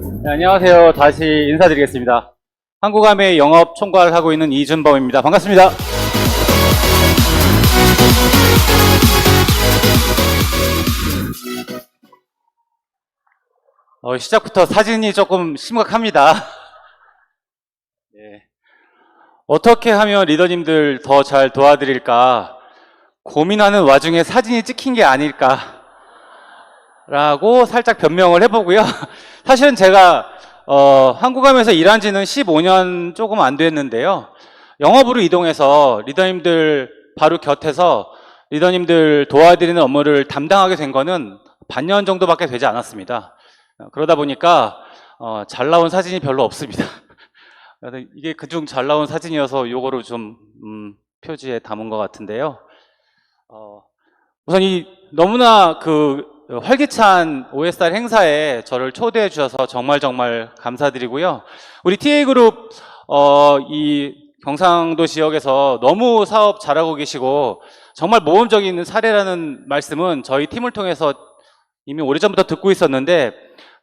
네, 안녕하세요. 다시 인사드리겠습니다. 한국암의 영업 총괄을 하고 있는 이준범입니다. 반갑습니다. 시작부터 사진이 조금 심각합니다. 네. 어떻게 하면 리더님들 더 잘 도와드릴까 고민하는 와중에 사진이 찍힌 게 아닐까 라고 살짝 변명을 해보고요. 사실은 제가 한국암에서 일한 지는 15년 조금 안 됐는데요. 영업으로 이동해서 리더님들 바로 곁에서 리더님들 도와드리는 업무를 담당하게 된 거는 반년 정도밖에 되지 않았습니다. 그러다 보니까 잘 나온 사진이 별로 없습니다. 이게 그중 잘 나온 사진이어서 요거를 좀 표지에 담은 것 같은데요. 우선 이 너무나 그 활기찬 OSR 행사에 저를 초대해 주셔서 정말 감사드리고요. 우리 TA그룹 이 경상도 지역에서 너무 사업 잘하고 계시고 정말 모범적인 사례라는 말씀은 저희 팀을 통해서 이미 오래전부터 듣고 있었는데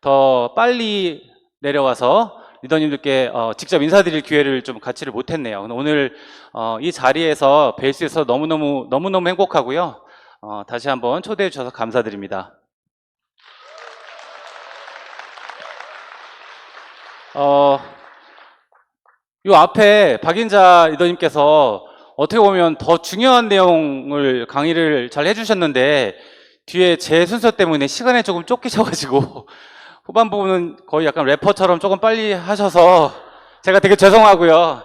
더 빨리 내려와서 리더님들께 직접 인사드릴 기회를 좀 갖지를 못했네요. 오늘 이 자리에서 뵐 수 있어서 너무너무 행복하고요. 다시 한번 초대해 주셔서 감사드립니다. 요 앞에 박인자 리더님께서 어떻게 보면 더 중요한 내용을 강의를 잘 해주셨는데 뒤에 제 순서 때문에 시간에 조금 쫓기셔가지고 후반 부분은 거의 약간 래퍼처럼 조금 빨리 하셔서 제가 되게 죄송하고요.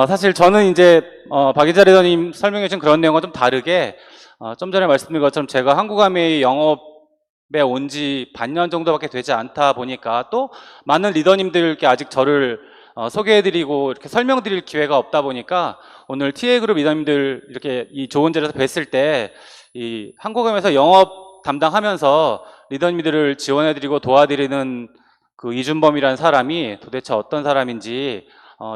사실 저는 이제 박인자 리더님 설명해 주신 그런 내용과 좀 다르게 좀 전에 말씀드린 것처럼 제가 한국암의 영업에 온 지 반년 정도밖에 되지 않다 보니까 또 많은 리더님들께 아직 저를 소개해드리고 이렇게 설명드릴 기회가 없다 보니까 오늘 TA그룹 리더님들 이렇게 이 좋은 자리에서 뵀을 때 이 한국암에서 영업 담당하면서 리더님들을 지원해드리고 도와드리는 그 이준범이라는 사람이 도대체 어떤 사람인지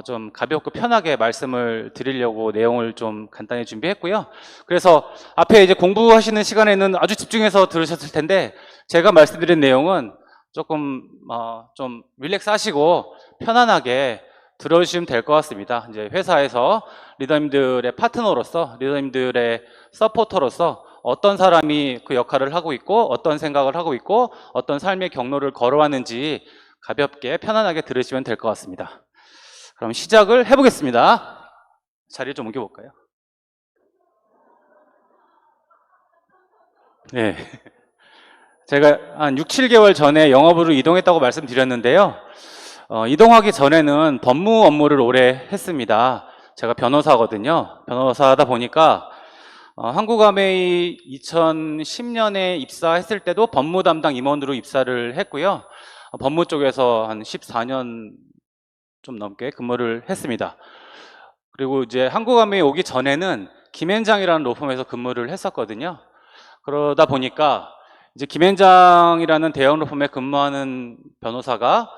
좀 가볍고 편하게 말씀을 드리려고 내용을 좀 간단히 준비했고요. 그래서 앞에 이제 공부하시는 시간에는 아주 집중해서 들으셨을 텐데 제가 말씀드린 내용은 조금 좀 릴렉스 하시고 편안하게 들어주시면 될 것 같습니다. 이제 회사에서 리더님들의 파트너로서 리더님들의 서포터로서 어떤 사람이 그 역할을 하고 있고 어떤 생각을 하고 있고 어떤 삶의 경로를 걸어왔는지 가볍게 편안하게 들으시면 될 것 같습니다. 그럼 시작을 해보겠습니다. 자리를 좀 옮겨볼까요? 네. 제가 한 6, 7개월 전에 영업으로 이동했다고 말씀드렸는데요. 이동하기 전에는 법무 업무를 오래 했습니다. 제가 변호사거든요. 변호사하다 보니까 한국암웨이 2010년에 입사했을 때도 법무 담당 임원으로 입사를 했고요. 법무 쪽에서 한 14년 좀 넘게 근무를 했습니다. 그리고 이제 한국암웨이 오기 전에는 김앤장이라는 로펌에서 근무를 했었거든요. 그러다 보니까 이제 김앤장이라는 대형 로펌에 근무하는 변호사가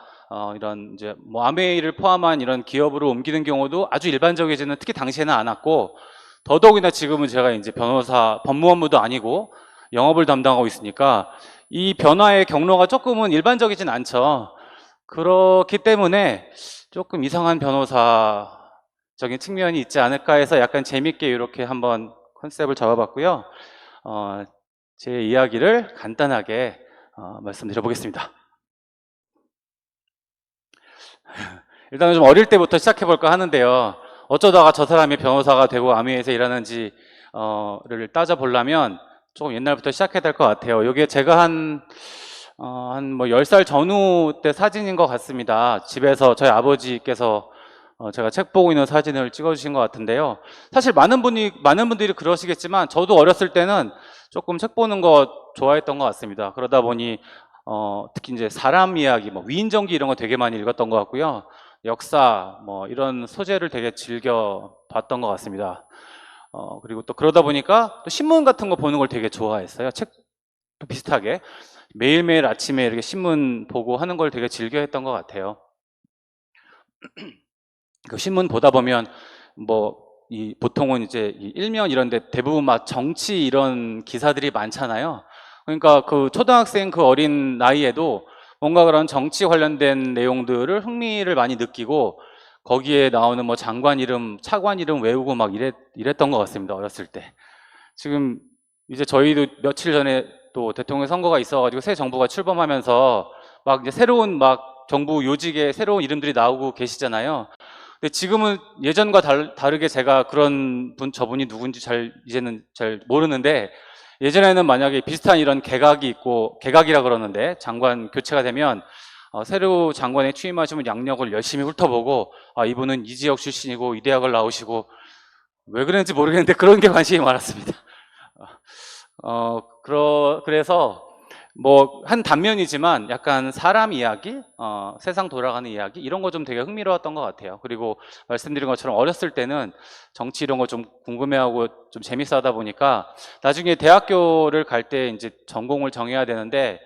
이런 이제 뭐 암웨이를 포함한 이런 기업으로 옮기는 경우도 아주 일반적이지는 특히 당시에는 않았고 더더욱이나 지금은 제가 이제 변호사 법무 업무도 아니고 영업을 담당하고 있으니까 이 변화의 경로가 조금은 일반적이진 않죠. 그렇기 때문에 조금 이상한 변호사적인 측면이 있지 않을까 해서 약간 재밌게 이렇게 한번 컨셉을 잡아봤고요. 제 이야기를 간단하게 말씀드려 보겠습니다. 일단은 좀 어릴 때부터 시작해 볼까 하는데요. 어쩌다가 저 사람이 변호사가 되고 암웨이에서 일하는지를 따져보려면 조금 옛날부터 시작해야 될 것 같아요. 이게 제가 한 뭐 10살 전후 때 사진인 것 같습니다. 집에서 저희 아버지께서 제가 책 보고 있는 사진을 찍어주신 것 같은데요. 사실 많은 분들이 그러시겠지만 저도 어렸을 때는 조금 책 보는 거 좋아했던 것 같습니다. 그러다 보니 특히 이제 사람 이야기, 뭐 위인전기 이런 거 되게 많이 읽었던 것 같고요. 역사 뭐 이런 소재를 되게 즐겨 봤던 것 같습니다. 그리고 또 그러다 보니까 또 신문 같은 거 보는 걸 되게 좋아했어요. 책도 비슷하게 매일매일 아침에 이렇게 신문 보고 하는 걸 되게 즐겨 했던 것 같아요. 그 신문 보다 보면 뭐 보통은 이제 일면 이런데 대부분 막 정치 이런 기사들이 많잖아요. 그러니까 그 초등학생 그 어린 나이에도 뭔가 그런 정치 관련된 내용들을 흥미를 많이 느끼고 거기에 나오는 뭐 장관 이름, 차관 이름 외우고 막 이랬던 것 같습니다. 어렸을 때. 지금 이제 저희도 며칠 전에 또 대통령 선거가 있어가지고 새 정부가 출범하면서 막 이제 새로운 막 정부 요직에 새로운 이름들이 나오고 계시잖아요. 근데 지금은 예전과 다르게 제가 그런 저분이 누군지 이제는 잘 모르는데, 예전에는 만약에 비슷한 이런 개각이 있고, 개각이라 그러는데 장관 교체가 되면 새로 장관에 취임하시면 양력을 열심히 훑어보고, 이분은 이 지역 출신이고 이 대학을 나오시고, 왜 그런지 모르겠는데 그런 게 관심이 많았습니다. 그래서 뭐 한 단면이지만 약간 사람 이야기, 세상 돌아가는 이야기 이런 거 좀 되게 흥미로웠던 것 같아요. 그리고 말씀드린 것처럼 어렸을 때는 정치 이런 거 좀 궁금해하고 좀 재밌어 하다 보니까 나중에 대학교를 갈 때 이제 전공을 정해야 되는데,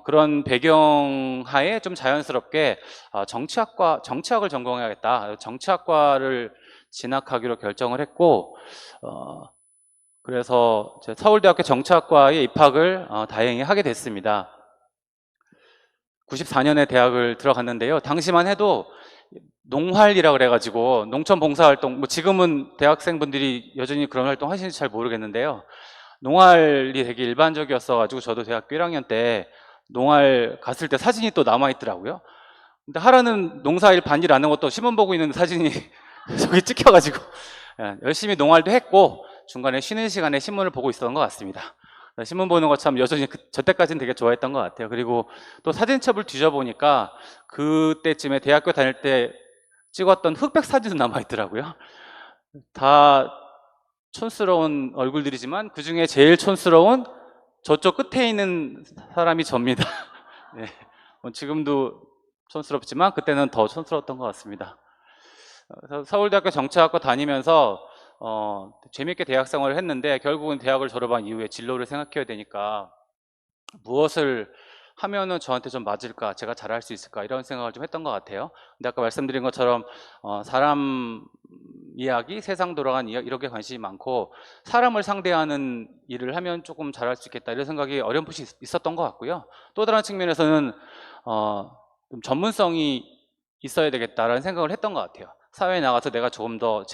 그런 배경 하에 좀 자연스럽게 정치학을 전공해야겠다. 정치학과를 진학하기로 결정을 했고, 그래서 서울대학교 정치학과에 입학을 다행히 하게 됐습니다. 94년에 대학을 들어갔는데요. 당시만 해도 농활이라 그래가지고 농촌 봉사활동, 뭐 지금은 대학생분들이 여전히 그런 활동 하시는지 잘 모르겠는데요. 농활이 되게 일반적이었어가지고 저도 대학교 1학년 때 농활 갔을 때 사진이 또 남아있더라고요. 근데 하라는 농사일 반일 안 한 것도 신문 보고 있는 사진이 저기 찍혀가지고 열심히 농활도 했고 중간에 쉬는 시간에 신문을 보고 있었던 것 같습니다. 신문 보는 것 참 여전히 저 때까지는 되게 좋아했던 것 같아요. 그리고 또 사진첩을 뒤져보니까 그때쯤에 대학교 다닐 때 찍었던 흑백 사진도 남아있더라고요. 다 촌스러운 얼굴들이지만 그 중에 제일 촌스러운 저쪽 끝에 있는 사람이 접니다. 네. 지금도 촌스럽지만 그때는 더 촌스러웠던 것 같습니다. 서울대학교 정치학과 다니면서 재밌게 대학 생활을 했는데, 결국은 대학을 졸업한 이후에 진로를 생각해야 되니까 무엇을 하면은 저한테 좀 맞을까, 제가 잘할 수 있을까, 이런 생각을 좀 했던 것 같아요. 근데 아까 말씀드린 것처럼 사람 이야기, 세상 돌아가는 이야기 이렇게 관심이 많고, 사람을 상대하는 일을 하면 조금 잘할 수 있겠다 이런 생각이 어렴풋이 있었던 것 같고요. 또 다른 측면에서는 좀 전문성이 있어야 되겠다라는 생각을 했던 것 같아요. 사회에 나가서 제가 조금 더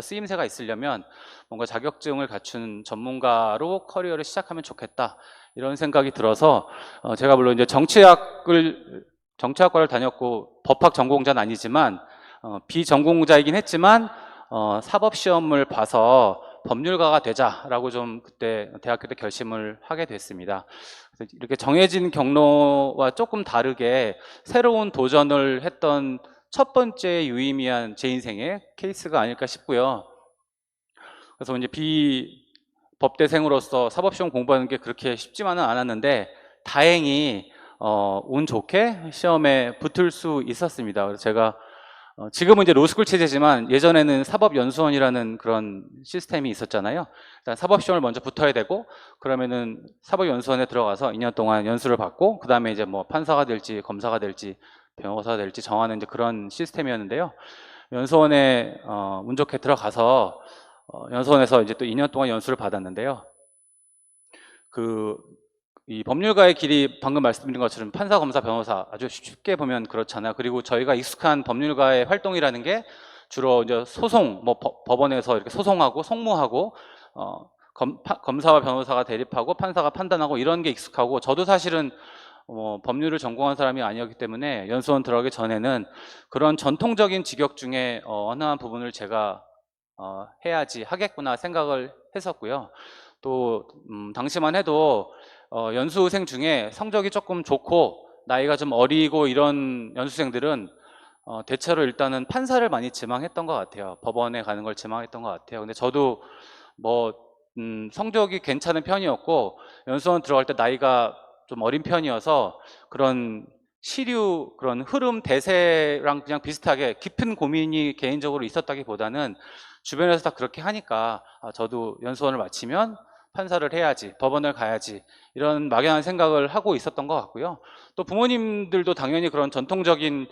쓰임새가 있으려면 뭔가 자격증을 갖춘 전문가로 커리어를 시작하면 좋겠다, 이런 생각이 들어서 제가 물론 이제 정치학과를 다녔고 법학 전공자는 아니지만 비전공자이긴 했지만 사법시험을 봐서 법률가가 되자라고 좀 그때 대학교 때 결심을 하게 됐습니다. 그래서 이렇게 정해진 경로와 조금 다르게 새로운 도전을 했던 첫 번째 유의미한 제 인생의 케이스가 아닐까 싶고요. 그래서 이제 비법대생으로서 사법시험 공부하는 게 그렇게 쉽지만은 않았는데 다행히 운 좋게 시험에 붙을 수 있었습니다. 그래서 제가 지금은 이제 로스쿨 체제지만 예전에는 사법연수원이라는 그런 시스템이 있었잖아요. 일단 사법시험을 먼저 붙어야 되고, 그러면은 사법연수원에 들어가서 2년 동안 연수를 받고, 그 다음에 이제 뭐 판사가 될지 검사가 될지 변호사가 될지 정하는 이제 그런 시스템이었는데요. 연수원에 운 좋게 들어가서 연수원에서 이제 또 2년 동안 연수를 받았는데요. 이 법률가의 길이 방금 말씀드린 것처럼 판사, 검사, 변호사 아주 쉽게 보면 그렇잖아요. 그리고 저희가 익숙한 법률가의 활동이라는 게 주로 이제 소송, 뭐 법원에서 이렇게 소송하고 송무하고 검사와 변호사가 대립하고 판사가 판단하고 이런 게 익숙하고, 저도 사실은 법률을 전공한 사람이 아니었기 때문에 연수원 들어가기 전에는 그런 전통적인 직역 중에 어느 한 부분을 제가 해야지 하겠구나 생각을 했었고요. 또 당시만 해도 연수생 중에 성적이 조금 좋고 나이가 좀 어리고 이런 연수생들은 대체로 일단은 판사를 많이 지망했던 것 같아요. 법원에 가는 걸 지망했던 것 같아요. 근데 저도 뭐 성적이 괜찮은 편이었고 연수원 들어갈 때 나이가 좀 어린 편이어서 그런 시류, 그런 흐름, 대세랑 그냥 비슷하게 깊은 고민이 개인적으로 있었다기보다는 주변에서 다 그렇게 하니까 저도 연수원을 마치면 판사를 해야지, 법원을 가야지, 이런 막연한 생각을 하고 있었던 것 같고요. 또 부모님들도 당연히 그런 전통적인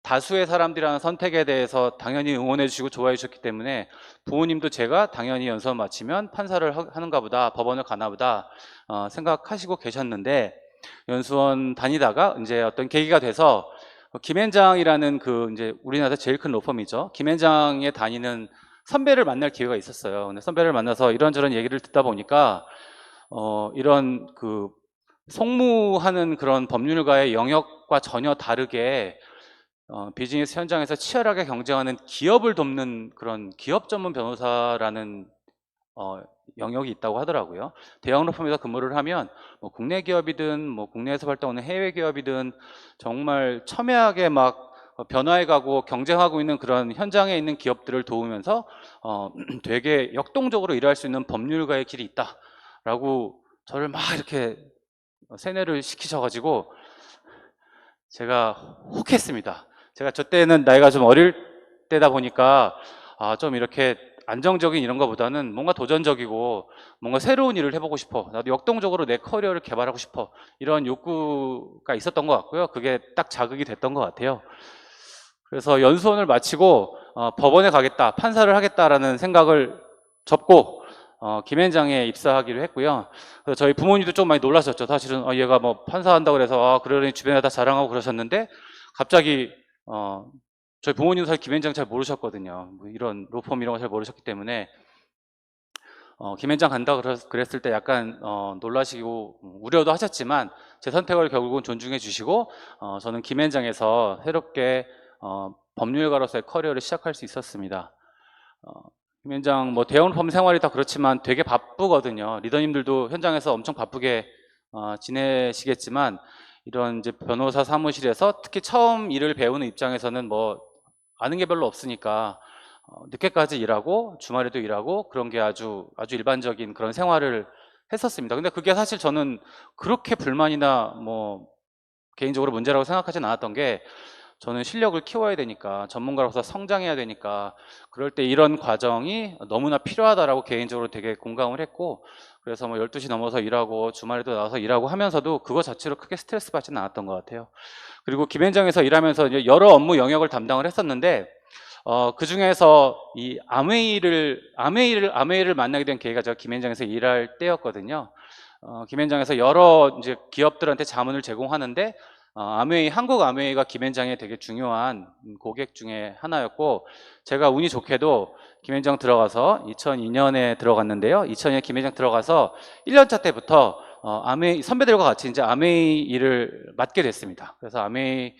다수의 사람들이라는 선택에 대해서 당연히 응원해 주시고 좋아해 주셨기 때문에 부모님도 제가 당연히 연수원 마치면 판사를 하는가 보다, 법원을 가나 보다 생각하시고 계셨는데, 연수원 다니다가 이제 어떤 계기가 돼서 김앤장이라는 그 이제 우리나라 제일 큰 로펌이죠. 김앤장에 다니는 선배를 만날 기회가 있었어요. 근데 선배를 만나서 이런저런 얘기를 듣다 보니까 이런 그 송무하는 그런 법률가의 영역과 전혀 다르게 비즈니스 현장에서 치열하게 경쟁하는 기업을 돕는 그런 기업 전문 변호사라는 영역이 있다고 하더라고요. 대형 로펌에서 근무를 하면 뭐 국내 기업이든 뭐 국내에서 활동하는 해외 기업이든 정말 첨예하게 막 변화해 가고 경쟁하고 있는 그런 현장에 있는 기업들을 도우면서 되게 역동적으로 일할 수 있는 법률가의 길이 있다라고 저를 막 이렇게 세뇌를 시키셔가지고 제가 혹했습니다. 제가 저 때는 나이가 좀 어릴 때다 보니까 좀 이렇게 안정적인 이런 거보다는 뭔가 도전적이고 뭔가 새로운 일을 해보고 싶어. 나도 역동적으로 내 커리어를 개발하고 싶어. 이런 욕구가 있었던 것 같고요. 그게 딱 자극이 됐던 것 같아요. 그래서 연수원을 마치고 법원에 가겠다, 판사를 하겠다라는 생각을 접고 김앤장에 입사하기로 했고요. 그래서 저희 부모님도 좀 많이 놀라셨죠. 사실은 얘가 뭐 판사한다고 그래서 그러니 주변에 다 자랑하고 그러셨는데 갑자기 저희 부모님도 사실 김앤장 잘 모르셨거든요. 뭐 이런 로펌 이런 거 잘 모르셨기 때문에 김앤장 간다 그랬을 때 약간 놀라시고 우려도 하셨지만 제 선택을 결국은 존중해 주시고 저는 김앤장에서 새롭게 법률가로서의 커리어를 시작할 수 있었습니다. 김앤장 뭐 대형 로펌 생활이 다 그렇지만 되게 바쁘거든요. 리더님들도 현장에서 엄청 바쁘게 지내시겠지만 이런 이제 변호사 사무실에서 특히 처음 일을 배우는 입장에서는 뭐 아는 게 별로 없으니까 늦게까지 일하고 주말에도 일하고 그런 게 아주 일반적인 그런 생활을 했었습니다. 근데 그게 사실 저는 그렇게 불만이나 뭐 개인적으로 문제라고 생각하진 않았던 게 저는 실력을 키워야 되니까 전문가로서 성장해야 되니까 그럴 때 이런 과정이 너무나 필요하다라고 개인적으로 되게 공감을 했고 그래서 뭐 12시 넘어서 일하고 주말에도 나와서 일하고 하면서도 그거 자체로 크게 스트레스 받지는 않았던 것 같아요. 그리고 김앤장에서 일하면서 이제 여러 업무 영역을 담당을 했었는데 그 중에서 이 아메이를 만나게 된 계기가 제가 김앤장에서 일할 때였거든요. 김앤장에서 여러 이제 기업들한테 자문을 제공하는데 한국 아메이가 김앤장에 되게 중요한 고객 중에 하나였고 제가 운이 좋게도 김앤장 들어가서 2002년에 들어갔는데요. 2002년에 김앤장 들어가서 1년차 때부터 아메이 선배들과 같이 이제 아메이 일을 맡게 됐습니다. 그래서 아메이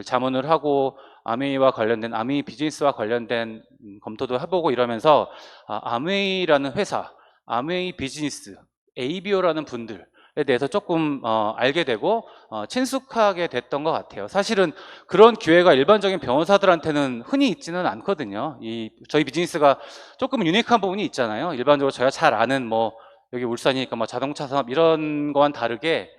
자문을 하고 아메이와 관련된 아메이 비즈니스와 관련된 검토도 해보고 이러면서 아메이라는 회사, 아메이 비즈니스, ABO라는 분들에 대해서 조금 알게 되고 친숙하게 됐던 것 같아요. 사실은 그런 기회가 일반적인 변호사들한테는 흔히 있지는 않거든요. 저희 비즈니스가 조금 유니크한 부분이 있잖아요. 일반적으로 저희가 잘 아는 뭐 여기 울산이니까 뭐 자동차 산업 이런 거와는 다르게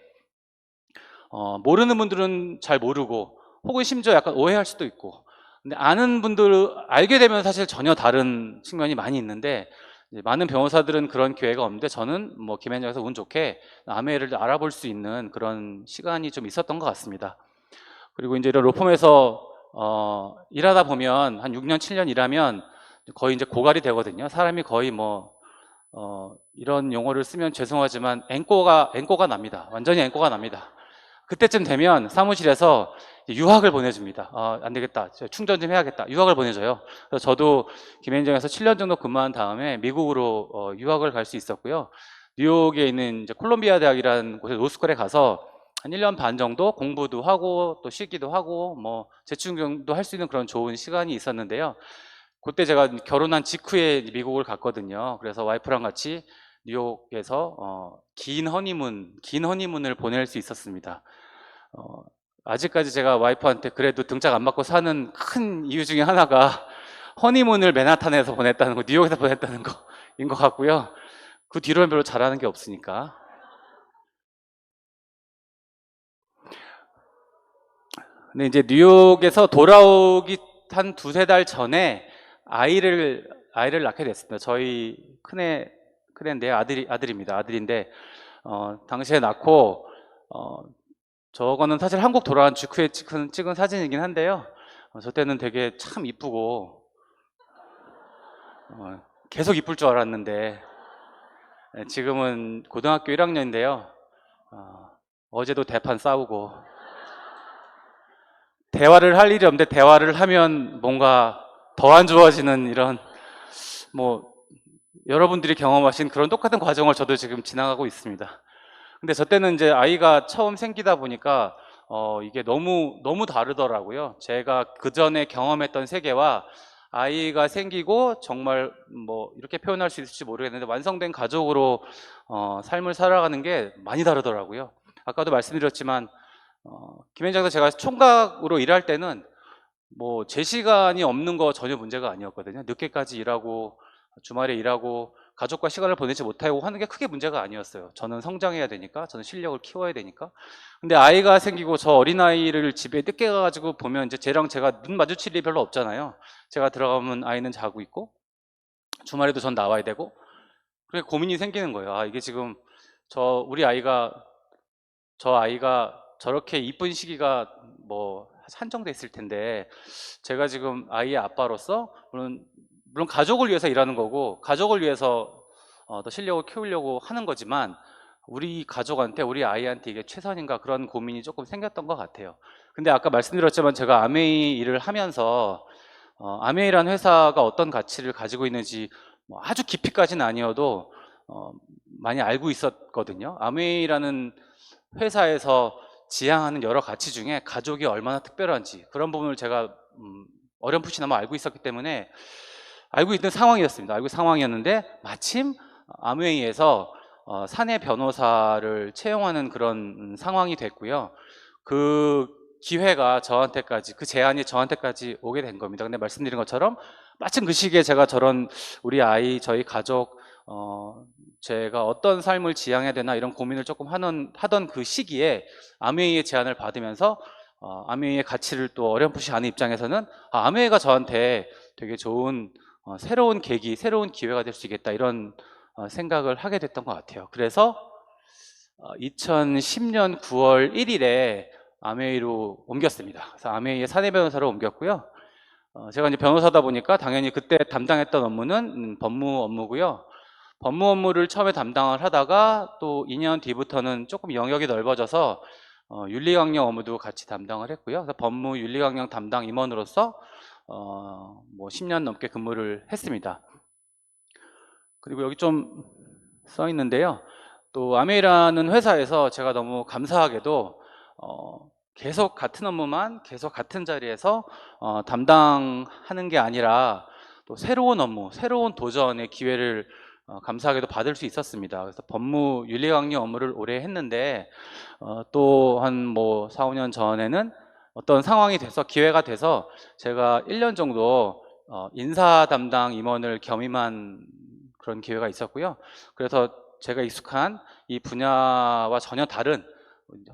모르는 분들은 잘 모르고 혹은 심지어 약간 오해할 수도 있고 근데 아는 분들 알게 되면 사실 전혀 다른 측면이 많이 있는데 많은 변호사들은 그런 기회가 없는데 저는 뭐 김앤장에서 운 좋게 아메이를 알아볼 수 있는 그런 시간이 좀 있었던 것 같습니다. 그리고 이제 이런 로펌에서 일하다 보면 한 6년 7년 일하면 거의 이제 고갈이 되거든요. 사람이 거의 뭐 이런 용어를 쓰면 죄송하지만 앵꼬가 납니다. 완전히 앵꼬가 납니다. 그때쯤 되면 사무실에서 유학을 보내줍니다. 안 되겠다. 충전 좀 해야겠다. 유학을 보내줘요. 그래서 저도 김앤장에서 7년 정도 근무한 다음에 미국으로 유학을 갈 수 있었고요. 뉴욕에 있는 이제 콜롬비아 대학이라는 곳에 로스쿨에 가서 한 1년 반 정도 공부도 하고 또 쉬기도 하고 뭐 재충전도 할 수 있는 그런 좋은 시간이 있었는데요. 그때 제가 결혼한 직후에 미국을 갔거든요. 그래서 와이프랑 같이 뉴욕에서 긴 허니문을 보낼 수 있었습니다. 아직까지 제가 와이프한테 그래도 등짝 안 맞고 사는 큰 이유 중에 하나가 허니문을 맨하탄에서 보냈다는 거, 뉴욕에서 보냈다는 거인 것 같고요. 그 뒤로는 별로 잘하는 게 없으니까. 근데 이제 뉴욕에서 돌아오기 한 두세 달 전에 아이를 낳게 됐습니다. 저희 큰애인데요. 아들입니다. 아들인데, 당시에 낳고, 저거는 사실 한국 돌아온 직후에 찍은 사진이긴 한데요. 저 때는 되게 참 이쁘고, 계속 이쁠 줄 알았는데, 지금은 고등학교 1학년인데요. 어제도 대판 싸우고 대화를 할 일이 없는데 대화를 하면 뭔가 더 안 좋아지는 이런 뭐 여러분들이 경험하신 그런 똑같은 과정을 저도 지금 지나가고 있습니다. 근데 저 때는 이제 아이가 처음 생기다 보니까 이게 너무 다르더라고요. 제가 그 전에 경험했던 세계와 아이가 생기고 정말 뭐 이렇게 표현할 수 있을지 모르겠는데 완성된 가족으로 삶을 살아가는 게 많이 다르더라고요. 아까도 말씀드렸지만 김현장도 제가 총각으로 일할 때는 뭐 제 시간이 없는 거 전혀 문제가 아니었거든요. 늦게까지 일하고 주말에 일하고 가족과 시간을 보내지 못하고 하는 게 크게 문제가 아니었어요. 저는 성장해야 되니까, 저는 실력을 키워야 되니까. 근데 아이가 생기고 저 어린아이를 집에 늦게 가가지고 보면 이제 쟤랑 제가 눈 마주칠 일이 별로 없잖아요. 제가 들어가면 아이는 자고 있고 주말에도 전 나와야 되고 그게 고민이 생기는 거예요. 아, 이게 지금 저 아이가 저렇게 이쁜 시기가 뭐 한정돼 있을 텐데 제가 지금 아이의 아빠로서 물론 가족을 위해서 일하는 거고 가족을 위해서 더 실력을 키우려고 하는 거지만 우리 가족한테 우리 아이한테 이게 최선인가 그런 고민이 조금 생겼던 것 같아요. 근데 아까 말씀드렸지만 제가 아메이 일을 하면서 아메이라는 회사가 어떤 가치를 가지고 있는지 뭐 아주 깊이까지는 아니어도 많이 알고 있었거든요. 아메이라는 회사에서 지향하는 여러 가치 중에 가족이 얼마나 특별한지 그런 부분을 제가 어렴풋이나마 알고 있었기 때문에 알고 있는 상황이었습니다. 알고 있는 상황이었는데 마침 아메이에서 사내 변호사를 채용하는 그런 상황이 됐고요. 그 기회가 저한테까지, 그 제안이 저한테까지 오게 된 겁니다. 근데 말씀드린 것처럼 마침 그 시기에 제가 우리 아이, 저희 가족, 제가 어떤 삶을 지향해야 되나 이런 고민을 조금 하던 그 시기에 아메이의 제안을 받으면서 아메이의 가치를 또 어렴풋이 아는 입장에서는 아메이가 저한테 되게 좋은 새로운 계기, 새로운 기회가 될 수 있겠다 이런 생각을 하게 됐던 것 같아요. 그래서 2010년 9월 1일에 아메이로 옮겼습니다. 그래서 아메이의 사내 변호사로 옮겼고요. 제가 이제 변호사다 보니까 당연히 그때 담당했던 업무는 법무 업무고요. 법무 업무를 처음에 담당을 하다가 또 2년 뒤부터는 조금 영역이 넓어져서 윤리강령 업무도 같이 담당을 했고요. 그래서 법무 윤리강령 담당 임원으로서 뭐 10년 넘게 근무를 했습니다. 그리고 여기 좀 써 있는데요. 또 아메이라는 회사에서 제가 너무 감사하게도 계속 같은 업무만 계속 같은 자리에서 담당하는 게 아니라 또 새로운 업무, 새로운 도전의 기회를 감사하게도 받을 수 있었습니다. 그래서 법무 윤리강령 업무를 오래 했는데 또 한 뭐 4, 5년 전에는 어떤 상황이 돼서 기회가 돼서 제가 1년 정도 인사 담당 임원을 겸임한 그런 기회가 있었고요. 그래서 제가 익숙한 이 분야와 전혀 다른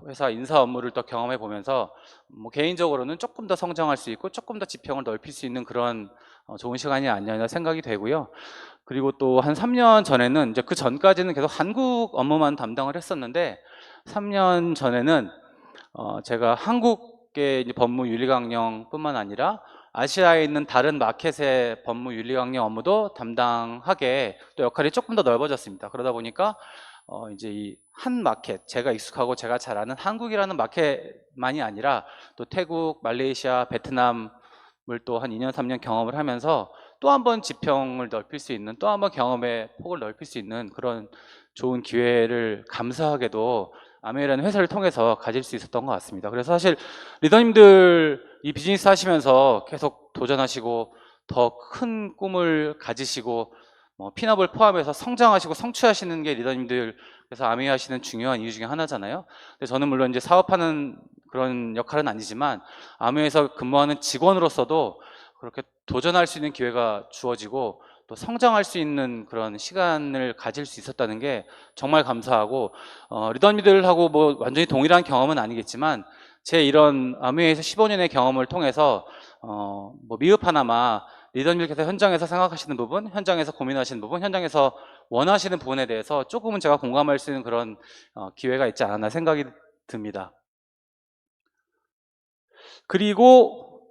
회사 인사 업무를 또 경험해 보면서 뭐 개인적으로는 조금 더 성장할 수 있고 조금 더 지평을 넓힐 수 있는 그런 좋은 시간이 아니었나 생각이 되고요. 그리고 또 한 3년 전에는 이제 그 전까지는 계속 한국 업무만 담당을 했었는데 3년 전에는 제가 한국의 이제 법무 윤리강령뿐만 아니라 아시아에 있는 다른 마켓의 법무 윤리강령 업무도 담당하게 또 역할이 조금 더 넓어졌습니다. 그러다 보니까 이제 이 한 마켓, 제가 익숙하고 제가 잘 아는 한국이라는 마켓만이 아니라 또 태국, 말레이시아, 베트남을 또 한 2년, 3년 경험을 하면서 또 한 번 지평을 넓힐 수 있는, 또 한 번 경험의 폭을 넓힐 수 있는 그런 좋은 기회를 감사하게도 아메이라는 회사를 통해서 가질 수 있었던 것 같습니다. 그래서 사실 리더님들 이 비즈니스 하시면서 계속 도전하시고 더 큰 꿈을 가지시고 핀업을 포함해서 성장하시고 성취하시는 게 리더님들 그래서 아메이 하시는 중요한 이유 중에 하나잖아요. 근데 저는 물론 이제 사업하는 그런 역할은 아니지만 아메이에서 근무하는 직원으로서도 그렇게 도전할 수 있는 기회가 주어지고 또 성장할 수 있는 그런 시간을 가질 수 있었다는 게 정말 감사하고 리더님들하고 뭐 완전히 동일한 경험은 아니겠지만 제 이런 아메이에서 15년의 경험을 통해서 뭐 미흡하나마 리더님들께서 현장에서 생각하시는 부분, 현장에서 고민하시는 부분, 현장에서 원하시는 부분에 대해서 조금은 제가 공감할 수 있는 그런 기회가 있지 않았나 생각이 듭니다. 그리고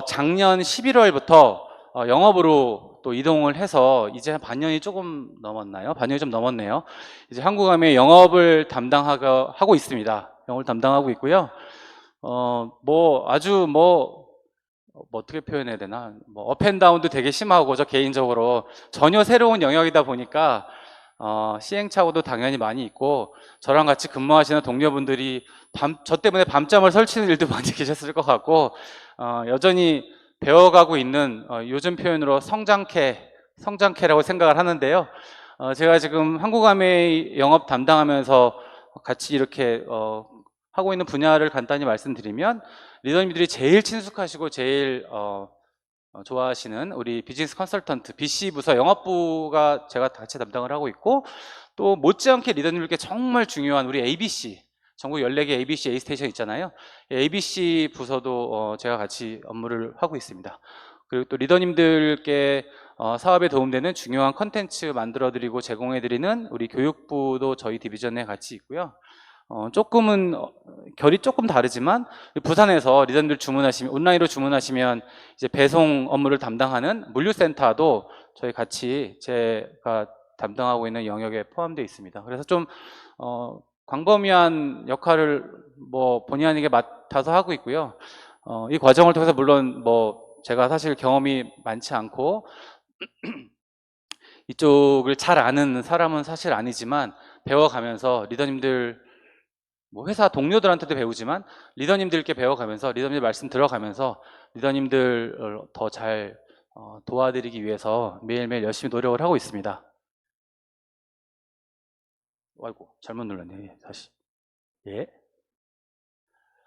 작년 11월부터 영업으로 또 이동을 해서 이제 반년이 조금 넘었나요? 반년이 좀 넘었네요. 이제 한국암의 영업을 하고 있습니다. 영업을 담당하고 있고요. 아주 어떻게 표현해야 되나? 업앤다운도 되게 심하고, 저 개인적으로 전혀 새로운 영역이다 보니까, 시행착오도 당연히 많이 있고, 저랑 같이 근무하시는 동료분들이 저 때문에 밤잠을 설치는 일도 많이 계셨을 것 같고, 여전히 배워가고 있는, 요즘 표현으로 성장캐라고 생각을 하는데요. 제가 지금 한국암의 영업 담당하면서 같이 이렇게, 하고 있는 분야를 간단히 말씀드리면, 리더님들이 제일 친숙하시고 제일 좋아하시는 우리 비즈니스 컨설턴트 BC 부서 영업부가 제가 같이 담당을 하고 있고, 또 못지않게 리더님들께 정말 중요한 우리 ABC, 전국 14개 ABC A스테이션 있잖아요. ABC 부서도 제가 같이 업무를 하고 있습니다. 그리고 또 리더님들께 사업에 도움되는 중요한 컨텐츠 만들어드리고 제공해드리는 우리 교육부도 저희 디비전에 같이 있고요. 조금은 결이 조금 다르지만, 부산에서 리더님들 온라인으로 주문하시면 이제 배송 업무를 담당하는 물류센터도 저희 같이 제가 담당하고 있는 영역에 포함되어 있습니다. 그래서 좀 광범위한 역할을 본의 아니게 맡아서 하고 있고요. 이 과정을 통해서 물론 제가 사실 경험이 많지 않고 이쪽을 잘 아는 사람은 사실 아니지만, 배워가면서 리더님들, 회사 동료들한테도 배우지만 리더님들께 배워가면서, 리더님들 말씀 들어가면서 리더님들을 더 잘 도와드리기 위해서 매일매일 열심히 노력을 하고 있습니다. 아이고, 잘못 눌렀네. 다시. 예.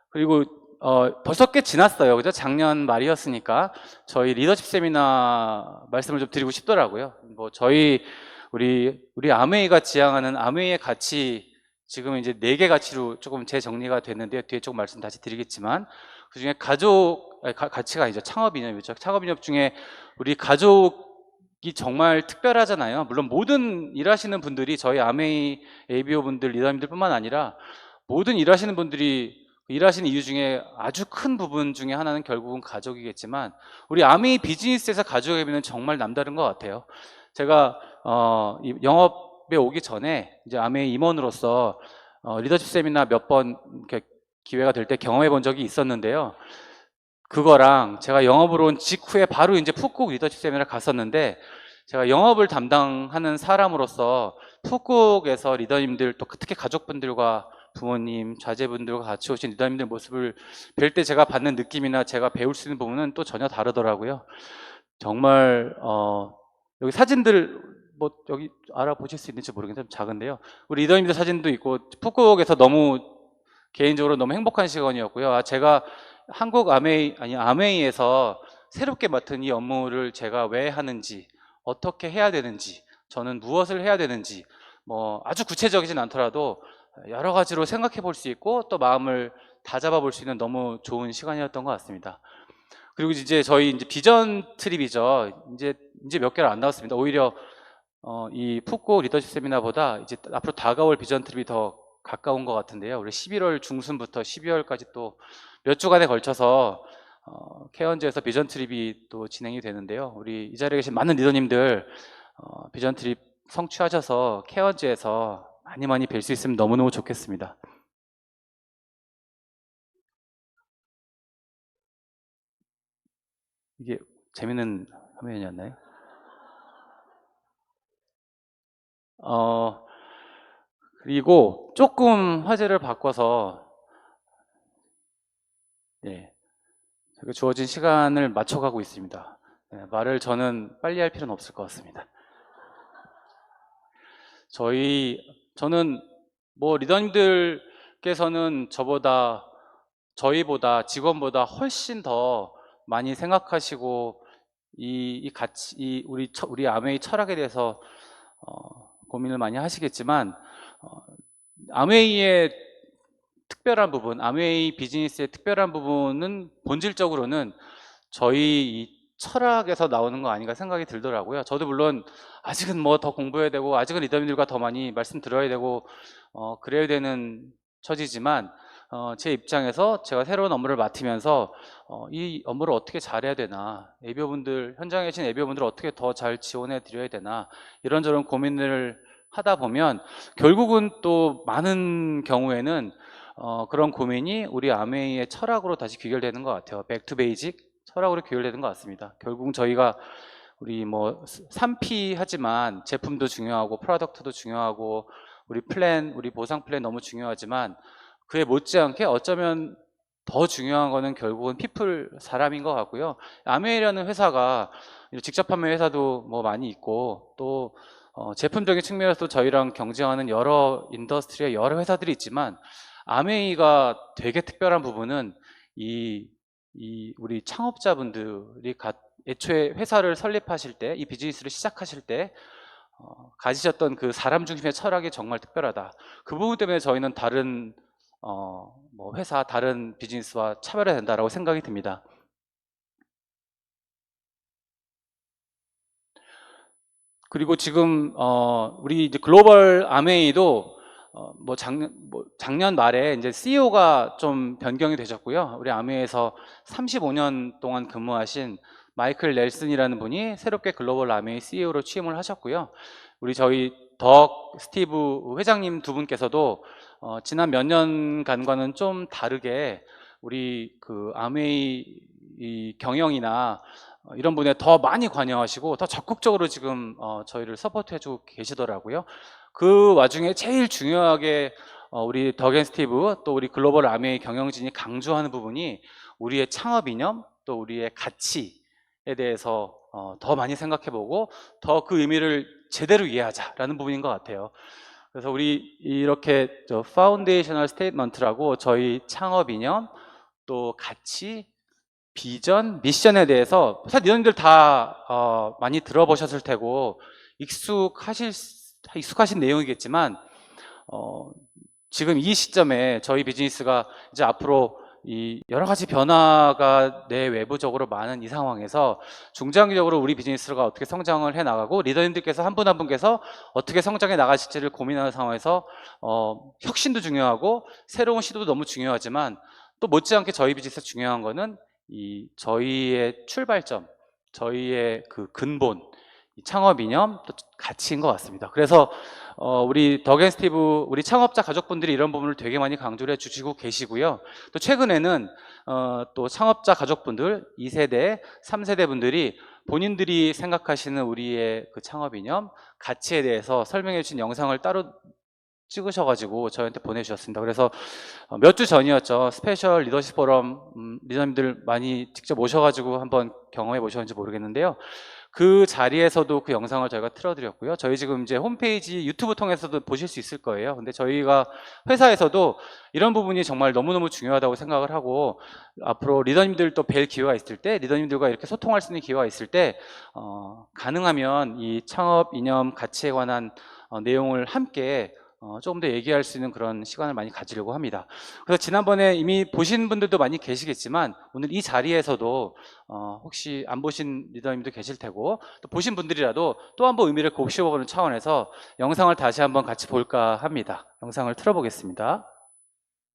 그리고 벌써 꽤 지났어요. 그죠? 작년 말이었으니까 저희 리더십 세미나 말씀을 좀 드리고 싶더라고요. 우리 아메이가 지향하는 아메이의 가치, 지금 이제 4개 가치로 조금 재정리가 됐는데, 뒤에 조금 말씀 다시 드리겠지만, 그 중에 가치가 아니죠. 창업 이념이죠. 창업 이념 중에 우리 가족이 정말 특별하잖아요. 물론 모든 일하시는 분들이, 저희 아메이 ABO 분들, 리더님들 뿐만 아니라 모든 일하시는 분들이 일하시는 이유 중에 아주 큰 부분 중에 하나는 결국은 가족이겠지만, 우리 아메이 비즈니스에서 가족의 의미는 정말 남다른 것 같아요. 제가 이 영업에 오기 전에 이제 아메이 임원으로서 리더십 세미나 몇 번 기회가 될 때 경험해 본 적이 있었는데요. 그거랑 제가 영업으로 온 직후에 바로 이제 푸꾸옥 리더십 세미나를 갔었는데, 제가 영업을 담당하는 사람으로서 푸꾸옥에서 리더님들, 또 특히 가족분들과 부모님, 자제분들과 같이 오신 리더님들 모습을 뵐 때 제가 받는 느낌이나 제가 배울 수 있는 부분은 또 전혀 다르더라고요. 정말 여기 사진들 여기 알아보실 수 있는지 모르겠는데 좀 작은데요. 우리 리더님들 사진도 있고, 푸꾸옥에서 개인적으로 너무 행복한 시간이었고요. 제가 한국 아메이에서 새롭게 맡은 이 업무를 제가 왜 하는지, 어떻게 해야 되는지, 저는 무엇을 해야 되는지, 아주 구체적이진 않더라도 여러 가지로 생각해 볼 수 있고, 또 마음을 다잡아 볼 수 있는 너무 좋은 시간이었던 것 같습니다. 그리고 이제 저희 이제 비전 트립이죠. 이제 몇 개를 안 나왔습니다. 오히려 이 푸꾸옥 리더십 세미나보다 이제 앞으로 다가올 비전 트립이 더 가까운 것 같은데요. 우리 11월 중순부터 12월까지 또 몇 주간에 걸쳐서 케언즈에서 비전 트립이 또 진행이 되는데요. 우리 이 자리에 계신 많은 리더님들 비전 트립 성취하셔서 케언즈에서 많이 뵐 수 있으면 너무너무 좋겠습니다. 이게 재밌는 화면이었나요? 그리고 조금 화제를 바꿔서, 제가 주어진 시간을 맞춰가고 있습니다. 말을 저는 빨리 할 필요는 없을 것 같습니다. 저는 리더님들께서는 저희보다, 직원보다 훨씬 더 많이 생각하시고 우리 아메이 철학에 대해서 고민을 많이 하시겠지만, 아메이의 특별한 부분, 아메이 비즈니스의 특별한 부분은 본질적으로는 저희 이 철학에서 나오는 거 아닌가 생각이 들더라고요. 저도 물론 아직은 더 공부해야 되고, 아직은 리더님들과 더 많이 말씀 들어야 되고, 그래야 되는 처지지만, 제 입장에서 제가 새로운 업무를 맡으면서 이 업무를 어떻게 잘해야 되나, ABO분들, 현장에 계신 ABO분들을 어떻게 더 잘 지원해 드려야 되나, 이런저런 고민을 하다 보면 결국은 또 많은 경우에는 그런 고민이 우리 아메이의 철학으로 다시 귀결되는 것 같아요. 백투 베이직 철학으로 귀결되는 것 같습니다. 결국은 저희가 우리 뭐 3P 하지만 제품도 중요하고 프로덕트도 중요하고 우리 플랜, 우리 보상 플랜 너무 중요하지만 그에 못지않게 어쩌면 더 중요한 거는 결국은 피플, 사람인 것 같고요. 아메이라는 회사가 직접 판매 회사도 뭐 많이 있고 또 제품적인 측면에서 저희랑 경쟁하는 여러 인더스트리의 여러 회사들이 있지만 아메이가 되게 특별한 부분은 이 우리 창업자분들이 애초에 회사를 설립하실 때, 이 비즈니스를 시작하실 때 가지셨던 그 사람 중심의 철학이 정말 특별하다. 그 부분 때문에 저희는 다른 뭐 회사, 다른 비즈니스와 차별해야 된다라고 생각이 듭니다. 그리고 지금 우리 이제 글로벌 아메이도 뭐 작년 말에 이제 CEO가 좀 변경이 되셨고요. 우리 아메이에서 35년 동안 근무하신 마이클 넬슨이라는 분이 새롭게 글로벌 아메이 CEO로 취임을 하셨고요. 우리 저희 덕 스티브 회장님 두 분께서도 지난 몇 년간과는 좀 다르게 우리 그 아메이 이 경영이나 이런 분에 더 많이 관여하시고 더 적극적으로 지금 저희를 서포트해주고 계시더라고요. 그 와중에 제일 중요하게 우리 덕앤스티브 또 우리 글로벌 아메이 경영진이 강조하는 부분이 우리의 창업 이념 또 우리의 가치에 대해서 더 많이 생각해보고 더 그 의미를 제대로 이해하자라는 부분인 것 같아요. 그래서 우리 이렇게 파운데이셔널 스테이트먼트라고 저희 창업 이념 또 가치 비전, 미션에 대해서 사실 이런들 다 많이 들어보셨을 테고 익숙하신 내용이겠지만 지금 이 시점에 저희 비즈니스가 이제 앞으로 이 여러 가지 변화가 내외부적으로 많은 이 상황에서 중장기적으로 우리 비즈니스가 어떻게 성장을 해 나가고 리더님들께서 한 분 한 분께서 어떻게 성장해 나가실지를 고민하는 상황에서 혁신도 중요하고 새로운 시도도 너무 중요하지만 또 못지않게 저희 비즈니스 중요한 거는 이 저희의 출발점, 저희의 그 근본, 창업 이념, 또 가치인 것 같습니다. 그래서 우리 덕앤스티브 우리 창업자 가족분들이 이런 부분을 되게 많이 강조를 해주시고 계시고요. 또 최근에는 또 창업자 가족분들 2세대, 3세대 분들이 본인들이 생각하시는 우리의 그 창업 이념, 가치에 대해서 설명해 주신 영상을 따로 찍으셔가지고 저희한테 보내주셨습니다. 그래서 몇 주 전이었죠. 스페셜 리더십 포럼 리더님들 많이 직접 오셔가지고 한번 경험해 보셨는지 모르겠는데요. 그 자리에서도 그 영상을 저희가 틀어드렸고요. 저희 지금 이제 홈페이지 유튜브 통해서도 보실 수 있을 거예요. 근데 저희가 회사에서도 이런 부분이 정말 너무너무 중요하다고 생각을 하고 앞으로 리더님들 또 뵐 기회가 있을 때 리더님들과 이렇게 소통할 수 있는 기회가 있을 때 가능하면 이 창업 이념 가치에 관한 내용을 함께 조금 더 얘기할 수 있는 그런 시간을 많이 가지려고 합니다. 그래서 지난번에 이미 보신 분들도 많이 계시겠지만 오늘 이 자리에서도 혹시 안 보신 리더님도 계실 테고 또 보신 분들이라도 또 한번 의미를 곱씹어보는 차원에서 영상을 다시 한번 같이 볼까 합니다. 영상을 틀어보겠습니다.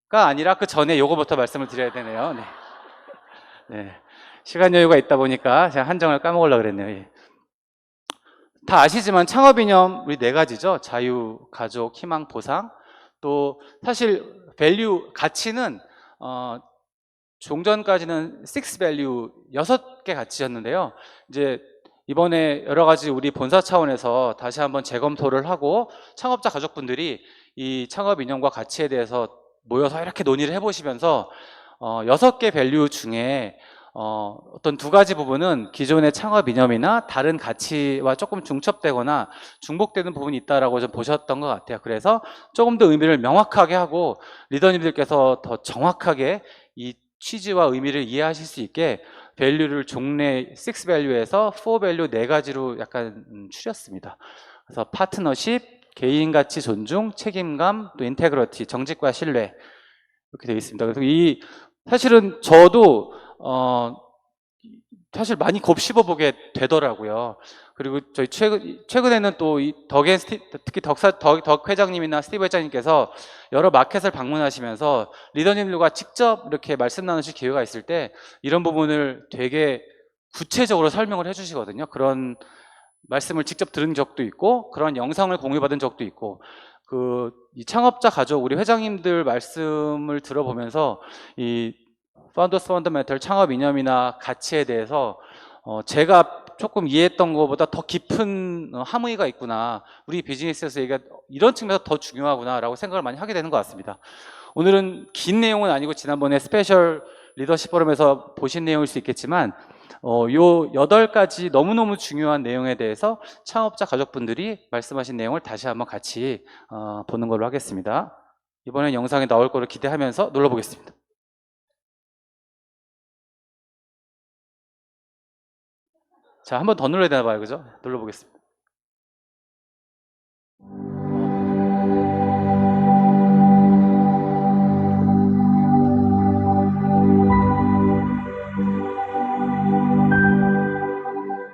가 아니라 그 전에 요거부터 말씀을 드려야 되네요. 네. 네. 시간 여유가 있다 보니까 제가 한정을 까먹으려고 그랬네요. 예. 다 아시지만 창업 이념 우리 네 가지죠. 자유, 가족, 희망, 보상. 또 사실 밸류, 가치는 종전까지는 6 밸류 6개 가치였는데요. 이제 이번에 여러 가지 우리 본사 차원에서 다시 한번 재검토를 하고 창업자 가족분들이 이 창업 이념과 가치에 대해서 모여서 이렇게 논의를 해보시면서 6개 밸류 중에 어떤 두 가지 부분은 기존의 창업 이념이나 다른 가치와 조금 중첩되거나 중복되는 부분이 있다라고 좀 보셨던 것 같아요. 그래서 조금 더 의미를 명확하게 하고 리더님들께서 더 정확하게 이 취지와 의미를 이해하실 수 있게 밸류를 종래 6 밸류에서 4 밸류 4가지로 약간 추렸습니다. 그래서 파트너십, 개인 가치 존중, 책임감, 또 인테그러티, 정직과 신뢰 이렇게 되어 있습니다. 그래서 이 사실은 저도 사실 많이 곱씹어보게 되더라고요. 그리고 저희 최근에는 또 이 특히 덕 회장님이나 스티브 회장님께서 여러 마켓을 방문하시면서 리더님들과 직접 이렇게 말씀 나누실 기회가 있을 때 이런 부분을 되게 구체적으로 설명을 해주시거든요. 그런 말씀을 직접 들은 적도 있고 그런 영상을 공유받은 적도 있고 이 창업자 가족 우리 회장님들 말씀을 들어보면서 이 파운더스 펀더멘털 창업 이념이나 가치에 대해서 제가 조금 이해했던 것보다 더 깊은 함의가 있구나, 우리 비즈니스에서 얘가 이런 측면에서 더 중요하구나 라고 생각을 많이 하게 되는 것 같습니다. 오늘은 긴 내용은 아니고 지난번에 스페셜 리더십 포럼에서 보신 내용일 수 있겠지만 요 8가지 너무너무 중요한 내용에 대해서 창업자 가족분들이 말씀하신 내용을 다시 한번 같이 보는 걸로 하겠습니다. 이번엔 영상에 나올 거를 기대하면서 눌러보겠습니다. 자, 한 번 더 눌러야 되나 봐요. 그죠? 눌러보겠습니다.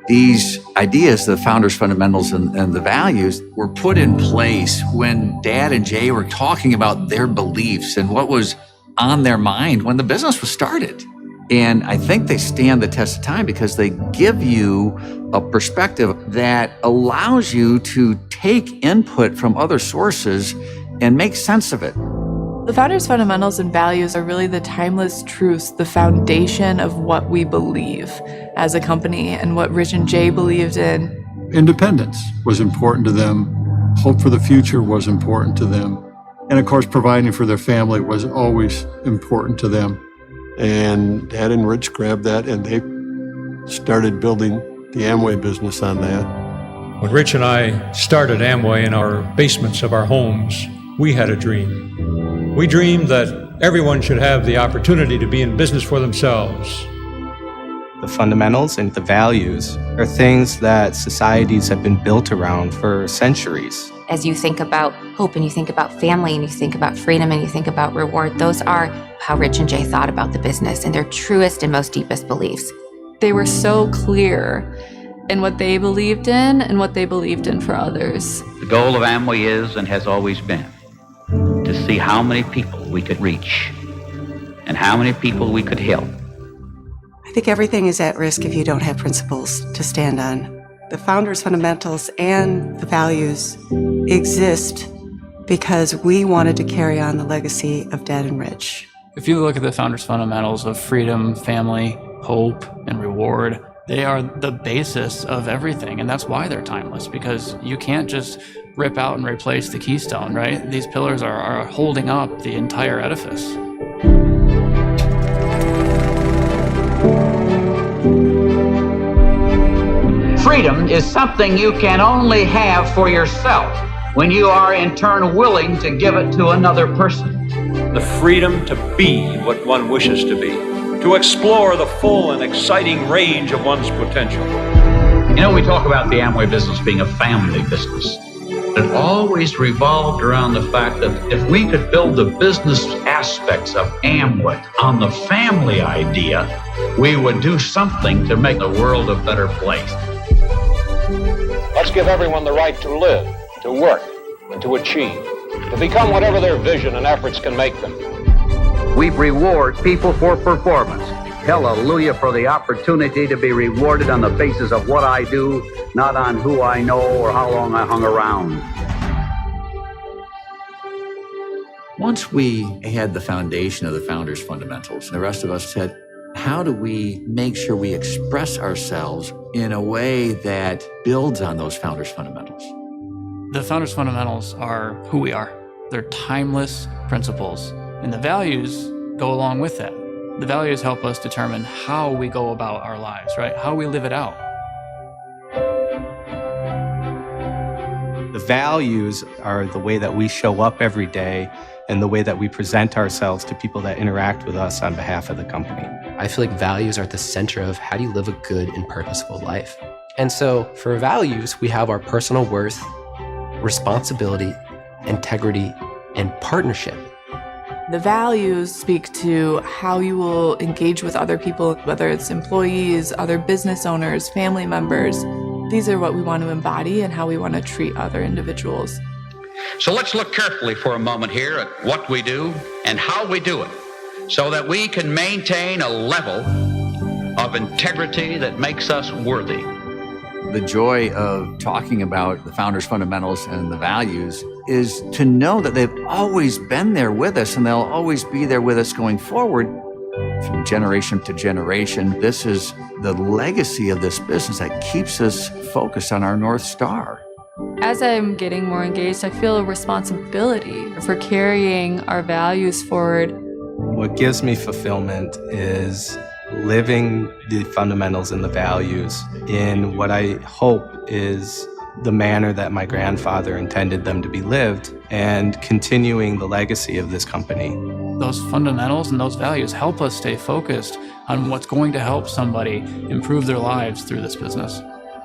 These ideas, the founders' fundamentals and the values, were put in place when Dad and Jay were talking about their beliefs and what was on their mind when the business was started. And I think they stand the test of time because they give you a perspective that allows you to take input from other sources and make sense of it. The Founders' Fundamentals and Values are really the timeless truths, the foundation of what we believe as a company and what Rich and Jay believed in. Independence was important to them. Hope for the future was important to them. And of course, providing for their family was always important to them. And Dad and Rich grabbed that and they started building the Amway business on that. When Rich and I started Amway in our basements of our homes, we had a dream. We dreamed that everyone should have the opportunity to be in business for themselves. The fundamentals and the values are things that societies have been built around for centuries. As you think about hope and you think about family and you think about freedom and you think about reward, those are how Rich and Jay thought about the business and their truest and most deepest beliefs. They were so clear in what they believed in and what they believed in for others. The goal of Amway is and has always been to see how many people we could reach and how many people we could help. I think everything is at risk if you don't have principles to stand on. The Founders' Fundamentals and the values exist because we wanted to carry on the legacy of Dad and Rich. If you look at the Founders' Fundamentals of freedom, family, hope, and reward, they are the basis of everything. And that's why they're timeless, because you can't just rip out and replace the keystone, right? These pillars are holding up the entire edifice. Freedom is something you can only have for yourself when you are in turn willing to give it to another person. The freedom to be what one wishes to be, to explore the full and exciting range of one's potential. You know, we talk about the Amway business being a family business. It always revolved around the fact that if we could build the business aspects of Amway on the family idea, we would do something to make the world a better place. Let's give everyone the right to live, to work, and to achieve, to become whatever their vision and efforts can make them. We reward people for performance. Hallelujah for the opportunity to be rewarded on the basis of what I do, not on who I know or how long I hung around. Once we had the foundation of the Founders' Fundamentals, the rest of us said, how do we make sure we express ourselves in a way that builds on those Founders' Fundamentals? The Founders' Fundamentals are who we are. They're timeless principles, and the values go along with that. The values help us determine how we go about our lives, right? How we live it out. The values are the way that we show up every day and the way that we present ourselves to people that interact with us on behalf of the company. I feel like values are at the center of how do you live a good and purposeful life. And so for values, we have our personal worth, responsibility, integrity, and partnership. The values speak to how you will engage with other people, whether it's employees, other business owners, family members. These are what we want to embody and how we want to treat other individuals. So let's look carefully for a moment here at what we do and how we do it, so that we can maintain a level of integrity that makes us worthy. The joy of talking about the founders' fundamentals and the values is to know that they've always been there with us and they'll always be there with us going forward from generation to generation. This is the legacy of this business that keeps us focused on our North Star. As I'm getting more engaged, I feel a responsibility for carrying our values forward. What gives me fulfillment is living the fundamentals and the values in what I hope is the manner that my grandfather intended them to be lived, and continuing the legacy of this company. Those fundamentals and those values help us stay focused on what's going to help somebody improve their lives through this business.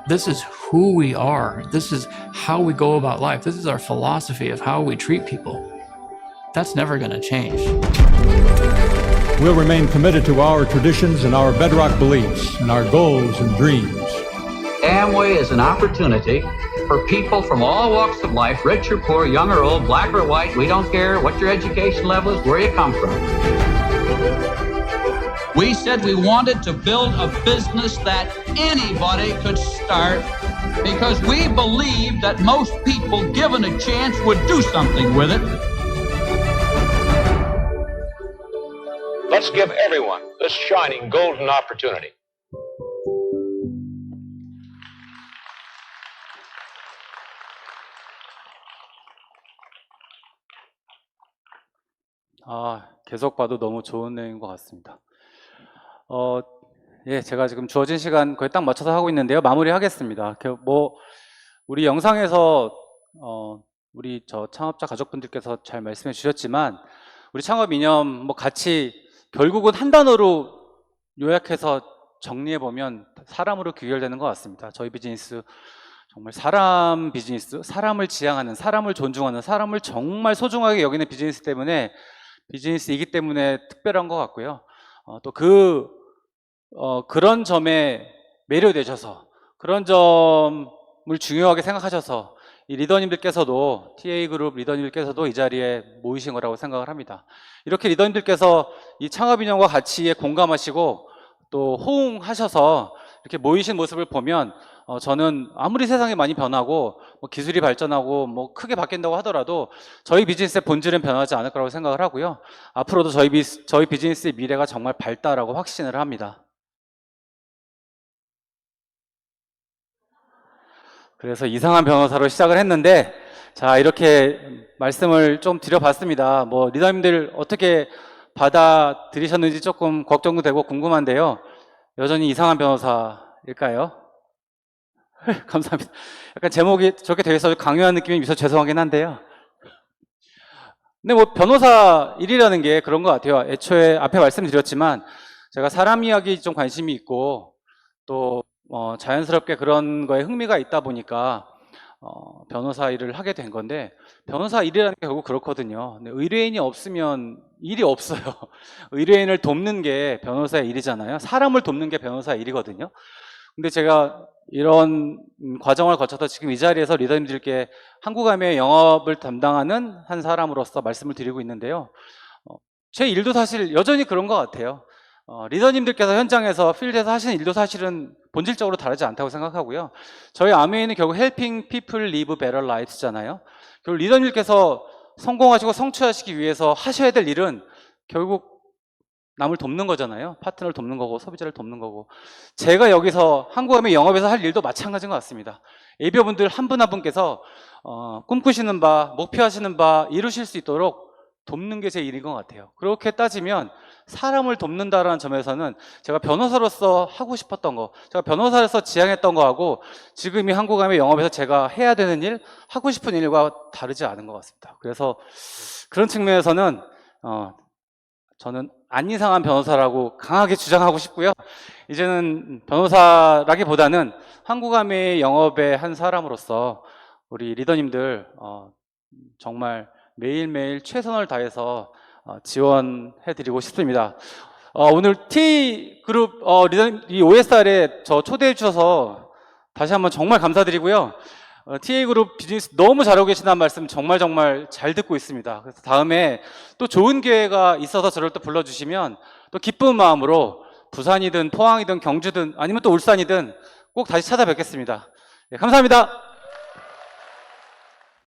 This is who we are. This is how we go about life. This is our philosophy of how we treat people. That's never going to change. We'll remain committed to our traditions and our bedrock beliefs and our goals and dreams. Amway is an opportunity for people from all walks of life, rich or poor, young or old, black or white. We don't care what your education level is, where you come from. We said we wanted to build a business that anybody could start because we believe that most people, given a chance, would do something with it. Let's give everyone this shining golden opportunity. 계속 봐도 너무 좋은 내용인 것 같습니다. 예, 제가 지금 주어진 시간 거의 딱 맞춰서 하고 있는데요. 마무리하겠습니다. 우리 영상에서 우리 창업자 가족분들께서 잘 말씀해 주셨지만 우리 창업 이념 같이 결국은 한 단어로 요약해서 정리해 보면 사람으로 귀결되는 것 같습니다. 저희 비즈니스 정말 사람 비즈니스, 사람을 지향하는, 사람을 존중하는, 사람을 정말 소중하게 여기는 비즈니스이기 때문에 특별한 것 같고요. 또 그런 점에 매료되셔서, 그런 점을 중요하게 생각하셔서 이 리더님들께서도, TA그룹 리더님들께서도 이 자리에 모이신 거라고 생각을 합니다. 이렇게 리더님들께서 이 창업 이념과 가치에 공감하시고 또 호응하셔서 이렇게 모이신 모습을 보면 저는 아무리 세상이 많이 변하고 기술이 발전하고 크게 바뀐다고 하더라도 저희 비즈니스의 본질은 변하지 않을 거라고 생각을 하고요. 앞으로도 저희 비즈니스의 미래가 정말 밝다라고 확신을 합니다. 그래서 이상한 변호사로 시작을 했는데, 자, 이렇게 말씀을 좀 드려봤습니다. 리더님들 어떻게 받아들이셨는지 조금 걱정되고 궁금한데요. 여전히 이상한 변호사일까요? 감사합니다. 약간 제목이 저렇게 되어 있어서 강요한 느낌이 있어서 죄송하긴 한데요. 근데 변호사 일이라는 게 그런 것 같아요. 애초에 앞에 말씀드렸지만 제가 사람 이야기 좀 관심이 있고 또 자연스럽게 그런 거에 흥미가 있다 보니까 변호사 일을 하게 된 건데, 변호사 일이라는 게 결국 그렇거든요. 근데 의뢰인이 없으면 일이 없어요. 의뢰인을 돕는 게 변호사의 일이잖아요. 사람을 돕는 게 변호사의 일이거든요. 근데 제가 이런 과정을 거쳐서 지금 이 자리에서 리더님들께 한국암의 영업을 담당하는 한 사람으로서 말씀을 드리고 있는데요. 제 일도 사실 여전히 그런 것 같아요. 리더님들께서 현장에서 필드에서 하시는 일도 사실은 본질적으로 다르지 않다고 생각하고요. 저희 아메이는 결국 helping people live better lives잖아요. 결국 리더님들께서 성공하시고 성취하시기 위해서 하셔야 될 일은 결국 남을 돕는 거잖아요. 파트너를 돕는 거고 소비자를 돕는 거고. 제가 여기서 한국암의 영업에서 할 일도 마찬가지인 것 같습니다. ABO분들 한 분 한 분께서 꿈꾸시는 바, 목표하시는 바 이루실 수 있도록 돕는 게 제 일인 것 같아요. 그렇게 따지면 사람을 돕는다라는 점에서는 제가 변호사로서 하고 싶었던 거, 제가 변호사로서 지향했던 거하고 지금 이 한국암의 영업에서 제가 해야 되는 일, 하고 싶은 일과 다르지 않은 것 같습니다. 그래서 그런 측면에서는 저는 안 이상한 변호사라고 강하게 주장하고 싶고요. 이제는 변호사라기보다는 한국암의 영업의 한 사람으로서 우리 리더님들 정말 매일매일 최선을 다해서 지원해드리고 싶습니다. 오늘 T그룹 이 OSR에 저 초대해 주셔서 다시 한번 정말 감사드리고요. TA그룹 비즈니스 너무 잘하고 계신다는 말씀 정말 잘 듣고 있습니다. 그래서 다음에 또 좋은 기회가 있어서 저를 또 불러주시면 또 기쁜 마음으로 부산이든 포항이든 경주든 아니면 또 울산이든 꼭 다시 찾아뵙겠습니다. 네, 감사합니다.